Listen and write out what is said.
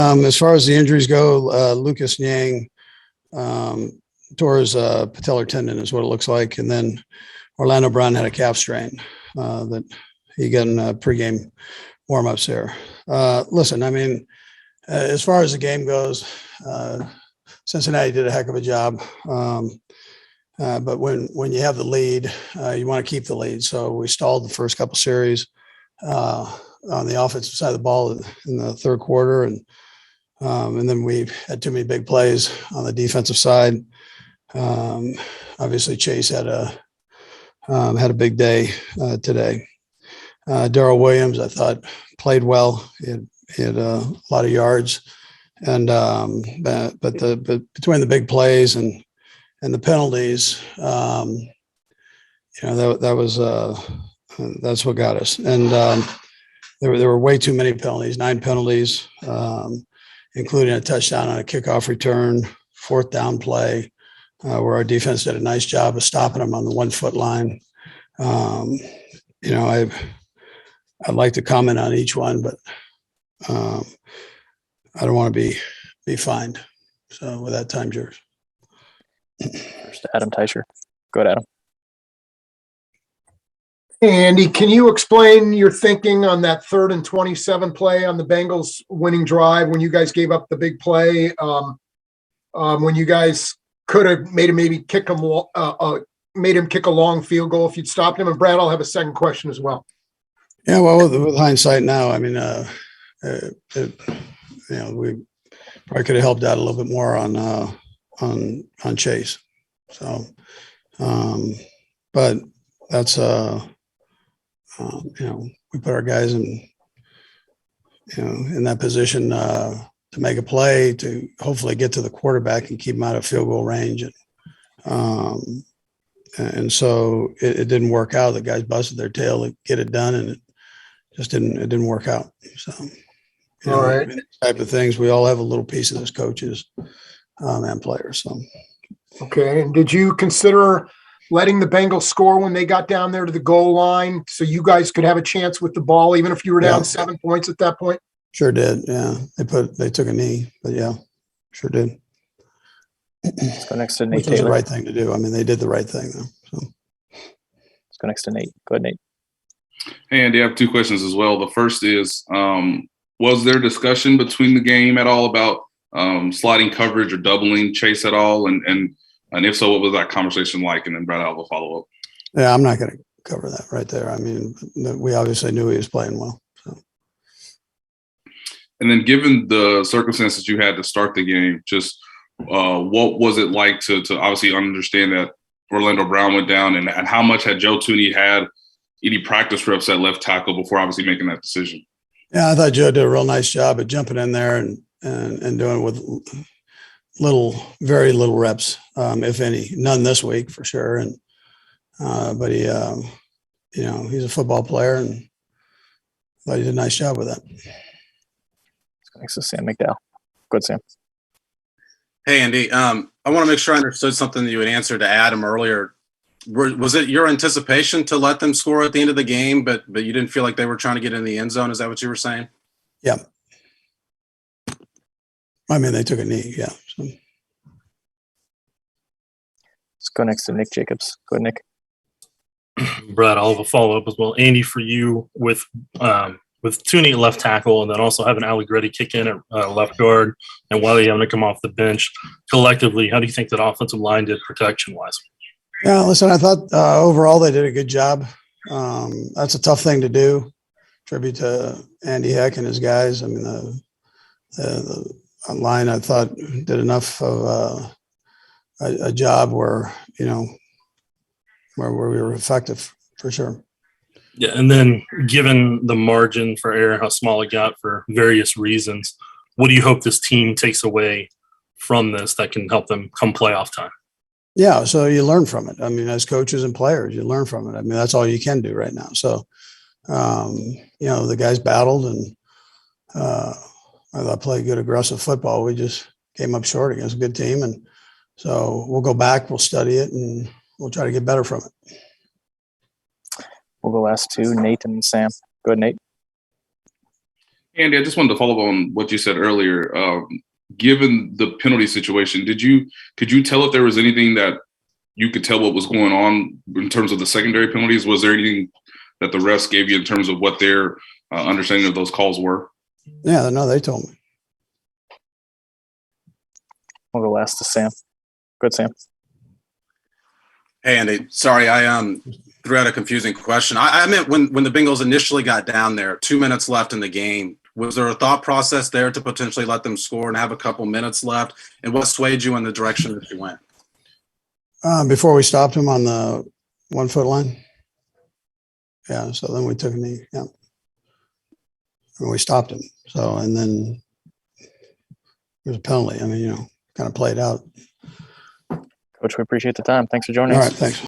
As far as the injuries go, Lucas Nyang tore his patellar tendon is what it looks like. And then Orlando Brown had a calf strain that he got in pregame warm-ups there. Listen, I mean, as far as the game goes, Cincinnati did a heck of a job. But when you have the lead, you want to keep the lead. So we stalled the first couple series on the offensive side of the ball in the third quarter. And then we had too many big plays on the defensive side. Obviously, Chase had a big day today. Darrell Williams, I thought, played well. He had a lot of yards, and but between the big plays and the penalties, that's what got us. And there were way too many penalties, 9 penalties, including a touchdown on a kickoff return, 4th down play, where our defense did a nice job of stopping them on the 1 foot line. I'd like to comment on each one, but I don't want to be fined. So with that, time's yours. First, Adam Teicher. Go ahead, Adam. Hey, Andy, can you explain your thinking on that 3rd and 27 play on the Bengals winning drive when you guys gave up the big play? When you guys could have made him maybe kick him, made him kick a long field goal if you'd stopped him. And Brad, I'll have a second question as well. Yeah, well, with hindsight now, I mean, we probably could have helped out a little bit more on Chase. So, but that's we put our guys in that position to make a play to hopefully get to the quarterback and keep him out of field goal range. And so it didn't work out. The guys busted their tail to get it done, and it just didn't work out. So, all right. I mean, type of things, we all have a little piece of this, coaches and players. So, okay. And did you consider letting the Bengals score when they got down there to the goal line so you guys could have a chance with the ball, even if you were down 7 points at that point? Sure did. Yeah. They took a knee, but yeah, sure did. Let's go next to Nate. Which was the right thing to do. I mean, they did the right thing though. So let's go next to Nate. Go ahead, Nate. Hey, Andy, I have 2 questions as well. The first is, was there discussion between the game at all about sliding coverage or doubling Chase at all? And if so, what was that conversation like? And then Brad, I'll have a follow-up. Yeah, I'm not going to cover that right there. I mean, we obviously knew he was playing well. So. And then given the circumstances you had to start the game, just what was it like to obviously understand that Orlando Brown went down, and how much had Joe Thuney had any practice reps at left tackle before obviously making that decision? Yeah, I thought Joe did a real nice job at jumping in there and doing it with very little reps, if any. None this week for sure. And but he, he's a football player, and I thought he did a nice job with that. Thanks to Sam McDowell. Good, Sam. Hey, Andy. I want to make sure I understood something that you had answered to Adam earlier. Was it your anticipation to let them score at the end of the game, but you didn't feel like they were trying to get in the end zone? Is that what you were saying? Yeah. I mean, they took a knee. Yeah. So. Let's go next to Nick Jacobs. Go ahead, Nick. Brad, I'll have a follow-up as well. Andy, for you with Thuney at left tackle, and then also having Allegretti kick in at left guard, and Wiley having to come off the bench, collectively, how do you think that offensive line did protection-wise? Yeah, listen, I thought overall they did a good job. That's a tough thing to do. Tribute to Andy Heck and his guys. I mean, the line I thought did enough of a job where we were effective for sure. Yeah, and then given the margin for error, how small it got for various reasons, what do you hope this team takes away from this that can help them come playoff time? Yeah, so you learn from it. I mean, as coaches and players, you learn from it. I mean, that's all you can do right now. So, the guys battled, and I thought played good aggressive football. We just came up short against a good team, and so we'll go back, we'll study it, and we'll try to get better from it. We'll go last to Nate and Sam. Go ahead, Nate. Andy, I just wanted to follow up on what you said earlier. Given the penalty situation, could you tell if there was anything that you could tell what was going on in terms of the secondary penalties? Was there anything that the refs gave you in terms of what their understanding of those calls were? Yeah, no, they told me. We'll go last to Sam. Good, Sam. Hey, Andy. Sorry, I threw out a confusing question. I meant when the Bengals initially got down there, 2 minutes left in the game, was there a thought process there to potentially let them score and have a couple minutes left? And what swayed you in the direction that you went? Before we stopped him on the 1 foot line. Yeah. So then we took a knee. Yeah. And we stopped him. So, and then there's a penalty. I mean, kind of played out. Coach, we appreciate the time. Thanks for joining All us. right. Thanks.